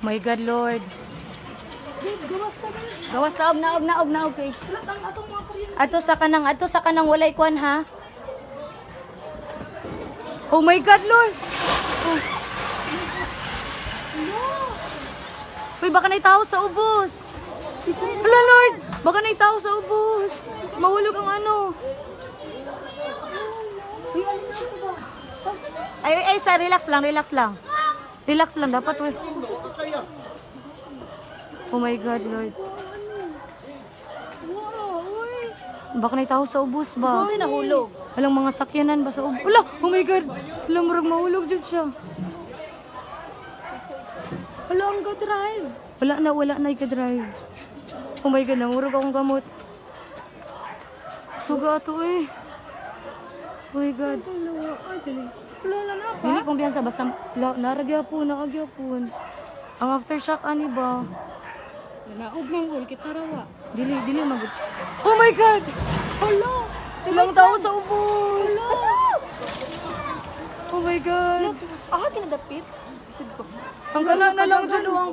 My God, Lord. Babe, gawas ka na. Gawas na og kay. Lahat ang atong mga kuryente. Ato sa kanang walay kwan ha. Oh my God, Lord. Oh. Uy, baka na'y tao sa ubos. Hala, Lord. Baka na'y tao sa ubos. Mahulog ang ano. Uy, ano na ba? Ay, sa relax lang. Relax lang dapat. Uy. Oh my God, Lord. Wow, uy. Baka na'y tao sa ubos ba? Kasi nahulog. Walang mga sakyanan ba sa ubos? Wala! Oh my God! Wala, murag mahulog dyan siya. Wala ang go-drive. Wala na i-drive. Oh my God, nangurog akong gamot. Suga ato eh. Oh my God. Ay, dali. Wala na pa. Dili kong biyansa, basta naragyapon. Ang aftershock, ani ba? Naog ng ul, kita rawa. Dili mag... Oh my God! Hala! Ilang tao sa ubos! Oh my God! Ah, kinadapit? Sige ko. Ang kana na lang dyan, oh, ang